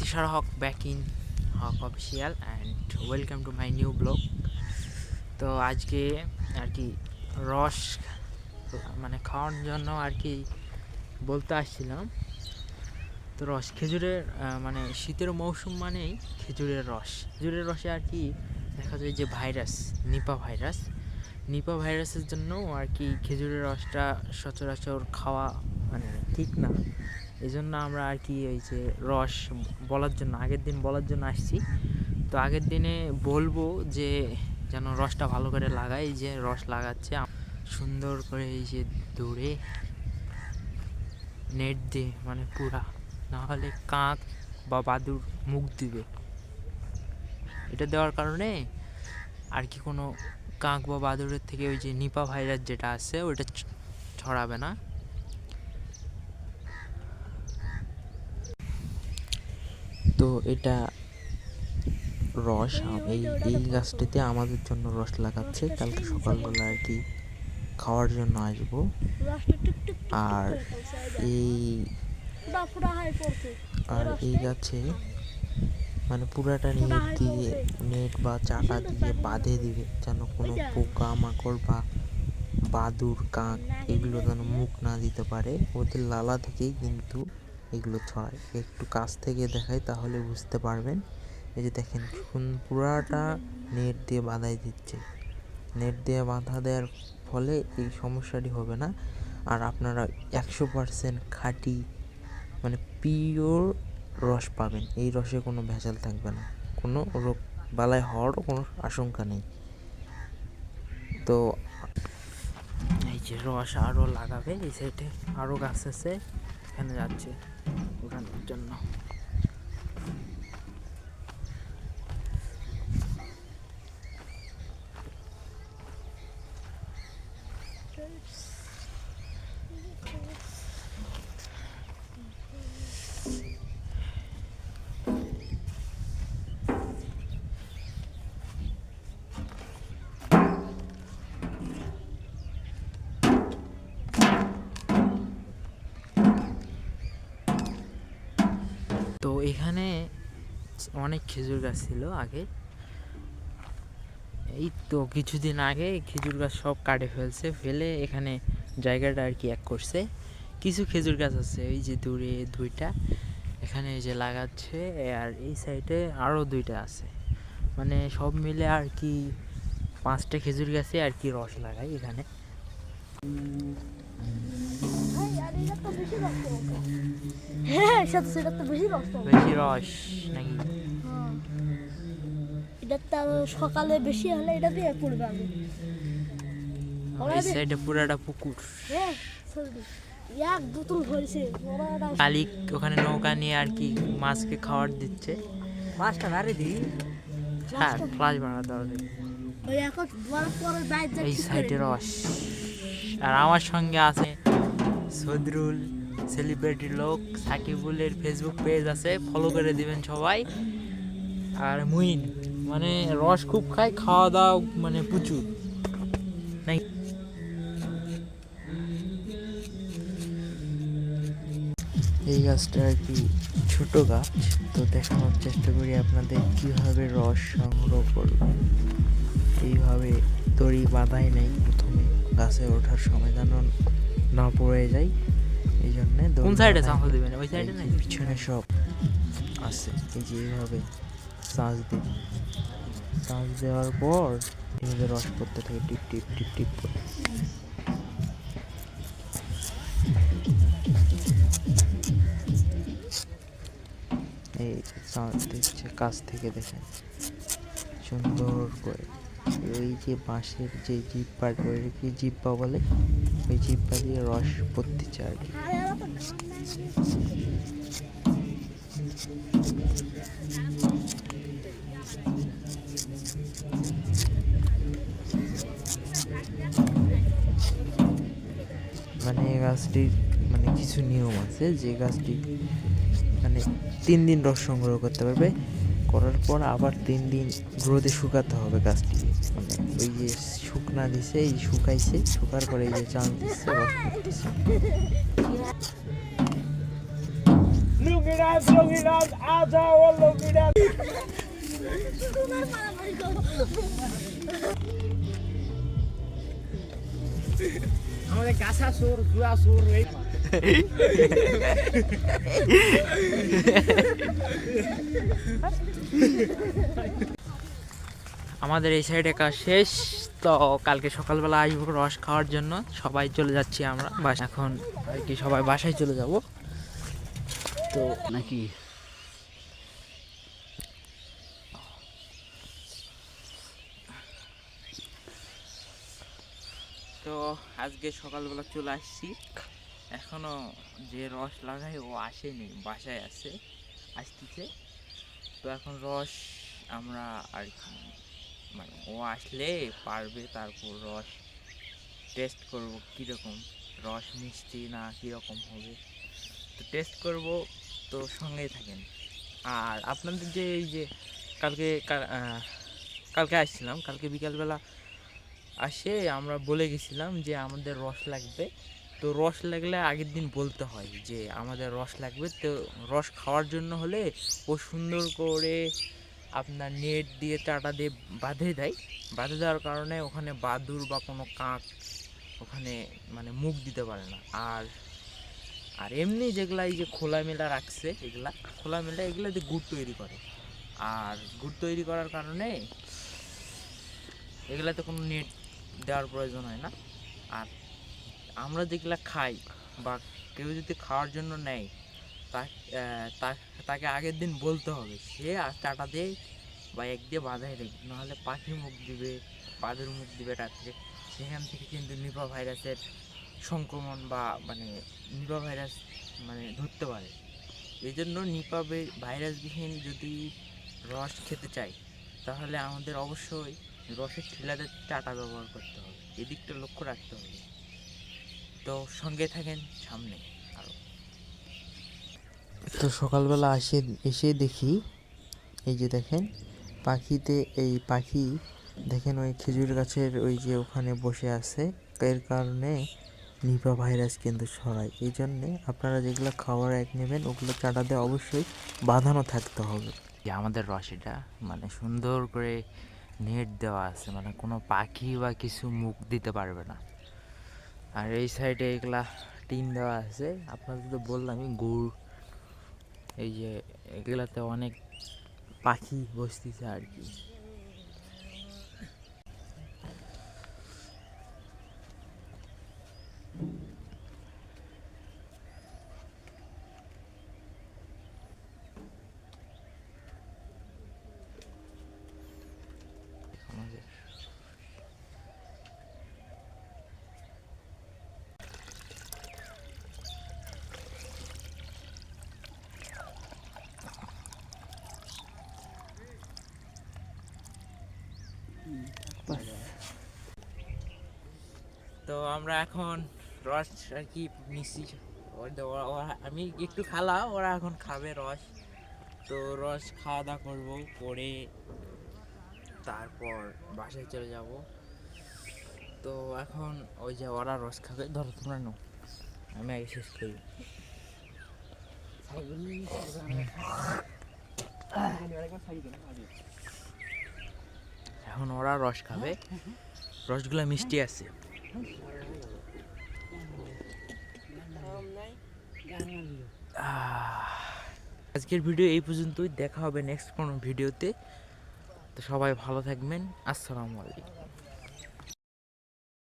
Tishar Hawk back in Hawk Official and welcome to my new blog. তো আজকে আর কি রস মানে খাওয়ার জন্য আর কি বলতে আসছিলাম। তো রস খেজুরের মানে শীতের মৌসুম মানেই খেজুরের রসে আর কি দেখা যায় যে নিপা ভাইরাসের জন্য আর কি খেজুরের রসটা সচরাচর খাওয়া মানে ঠিক না। এই জন্য আমরা আর কি ওই যে রস আগের দিন বলার জন্য আসছি। তো আগের দিনে বলবো যে যেন রসটা ভালো করে লাগায়। এই যে রস লাগাচ্ছে সুন্দর করে, এই যে দূরে নেট দিয়ে মানে পুরা, না হলে কাক বা বাদুর মুখ দিবে। এটা দেওয়ার কারণে আর কি কোনো কাক বা বাদুরের থেকে ওই যে নিপা ভাইরাস যেটা আছে ওইটা ছড়াবে না। তো এটা রস এই গাছটিতে আমাদের জন্য রস লাগাচ্ছে। কালকে সকালবেলা আর কি খাওয়ার জন্য আসবো। আর এই গাছে মানে পুরাটা নেট বা চাটা দিয়ে বাঁধে দিবে, যেন কোনো পোকা মাকড় বা বাদুর কাক এগুলো যেন মুখ না দিতে পারে। ওদের লালা থেকেই কিন্তু এগুলো ছড়ায়। একটু কাছ থেকে দেখাই তাহলে বুঝতে পারবেন। এই যে দেখেন পুরাটা নেট দিয়ে বাঁধাই দিচ্ছে। নেট দিয়ে বাঁধা দেওয়ার ফলে এই সমস্যাটি হবে না। আর আপনারা 100% খাঁটি মানে পিওর রস পাবেন। এই রসে কোনো ভেজাল থাকবে না, কোনো রোগ বালাই হওয়ারও কোনো আশঙ্কা নেই। তো এই যে রস আরও লাগাবে, এই সাইডে আরও গাছ আছে, এখানে যাচ্ছে ওখানের জন্য। তো এখানে অনেক খেজুর গাছ ছিল আগে। এই তো কিছুদিন আগে খেজুর গাছ সব কাটে ফেলে এখানে জায়গাটা আর কি এক করছে। কিছু খেজুর গাছ আছে ওই যে দূরে দুইটা, এখানে এই যে লাগাচ্ছে। আর এই সাইডে আরও দুইটা আছে, মানে সব মিলে আর কি 5টা খেজুর গাছে আর কি রস লাগাই এখানে। বেশি রস নাকি সকালে বেশি হলে এটা দিয়ে পড়বে। এই সাইডে পুরাটা পুকুর। মালিক ওখানে নৌকা নিয়ে আর কি মাছকে খাবার দিচ্ছে। মাছটা ভাড়ে দিই, হ্যাঁ ফ্লাশ বানাতে হবে। এই সাইডে রস। আর আমার সঙ্গে আছে সদরুল, সেলিব্রিটি লোক, সাকিবুলের ফেসবুক পেজ আছে, ফলো করে দিবেন সবাই। আর মুইন মানে রস খুব খায়, খাওয়া দাওয়া মানে প্রচুর। এই গাছটা আর কি ছোট গাছ, তো দেখানোর চেষ্টা করি আপনাদের কিভাবে রস সংগ্রহ করব। এইভাবে দড়ি বাঁধাই নেই প্রথমে, গাছে ওঠার সময় যেন না পড়ে যায়, এই জন্যে। কোন সাইডে চাষ দিবেন? ওই সাইডে না, পিছনে সব আছে। এই যে এইভাবে চাষ দিই, চাষ দেওয়ার পর এইভাবে রস করতে থাকে, টিপ টিপ টিপ টিপ করে। এই চাষ দিচ্ছে কাছ থেকে, দেখেন সুন্দর করে। ওই যে বাঁশের যে জিব্বা, কি জিব্বা বলে, ওই জিব্বা দিয়ে রস পড়তেছে আর কি। মানে এই গাছটির মানে কিছু নিয়ম আছে, যে গাছটি মানে 3 দিন রস সংগ্রহ করতে পারবে, করার পর আবার 3 দিন রোদে শুকাতে হবে গাছটি। মানে ওই যে শুকনা দিছে, এই শুকাইছে, শুকার পরে এই যে চাল দিচ্ছে, রস করতেছে। রঙিরাজ আজা ও রঙিরাজ আমাদের গাছা সুর জুয়া সুর এই আমাদের এই সাইডে কাজ শেষ। তো কালকে সকালবেলা আসবো রস খাওয়ার জন্য, সবাই চলে যাচ্ছি আমরা এখন আর কি, সবাই বাসায় চলে যাব তো নাকি। তো আজকে সকালবেলা চলে আসছি, এখনো যে রস লাগায় ও আসেনি, বাসায় আছে, আসতেছে। তো এখন রস আমরা আর কি মানে ও আসলে পারবে, তারপর রস টেস্ট করব কীরকম, রস মিষ্টি না কীরকম হবে, তো টেস্ট করব। তো সঙ্গেই থাকেন। আর আপনাদের যে এই যে কালকে আসছিলাম, কালকে বিকালবেলা আসে আমরা বলে গেছিলাম যে আমাদের রস লাগবে। তো রস লাগলে আগের দিন বলতে হয় যে আমাদের রস লাগবে। তো রস খাওয়ার জন্য হলে ও সুন্দর করে আপনার নেট দিয়ে চাটা দিয়ে বাঁধে দেয়। বাঁধে দেওয়ার কারণে ওখানে বাদুড় বা কোনো কাক ওখানে মানে মুখ দিতে পারে না। আর আর এমনি যেগুলা এই যে খোলামেলা রাখছে, এগুলা খোলামেলা, এগুলো দিয়ে গুড় তৈরি করে। আর গুড় তৈরি করার কারণে এগুলাতে কোনো নেট দেওয়ার প্রয়োজন হয় না। আর আমরা যেগুলা খাই বা কেউ যদি খাওয়ার জন্য নেয়, তাকে আগের দিন বলতে হবে, সে চাটা দিয়ে বা এক দিয়ে বাঁধাই দেবে, নাহলে পাখি মুখ দিবে, বাদুর মুখ দিবে রাত্রে। সেখান থেকে কিন্তু নিপা ভাইরাসের সংক্রমণ বা মানে নিপা ভাইরাস মানে ধরতে পারে। এই জন্য নিপা ভাইরাসবিহীন যদি রস খেতে চাই, তাহলে আমাদের অবশ্যই রসের ঠিলাতে চাটা ব্যবহার করতে হবে, এদিকটা লক্ষ্য রাখতে হবে। তো সঙ্গে থাকেন সামনে আরও। তো সকালবেলা এসে দেখি এই যে দেখেন এই পাখি দেখেন ওই খেজুর গাছের ওই যে ওখানে বসে আছে। এর কারণে নিপা ভাইরাস কিন্তু ছড়ায়। এই জন্যে আপনারা যেগুলো খাবার এক নেবেন ওগুলো চাটাতে অবশ্যই বাঁধানো থাকতে হবে। আমাদের রস এটা মানে সুন্দর করে নেট দেওয়া আছে, মানে কোনো পাখি বা কিছু মুখ দিতে পারবে না। আর এই সাইডে এগুলা টিন দেওয়া আছে, আপনাদের তো বললামই গুড়, এই যে এগুলাতে অনেক পাখি বসতেছে আর কি। তো আমরা এখন রস আর কি মিশি, আমি একটু খালা, ওরা এখন খাবে রস। তো রস খাওয়া দাওয়া করবো, করে তারপর বাসায় চলে যাব। তো এখন ওই যে ওরা রস খাবে, ধরো তোমরা নো, আমি আগে শেষ করি। এখন ওরা রস খাবে, রসগুলা মিষ্টি আছে। আজকের ভিডিও এই পর্যন্তই, দেখা হবে নেক্সট কোনো ভিডিওতে। তো সবাই ভালো থাকবেন, আসসালামু আলাইকুম।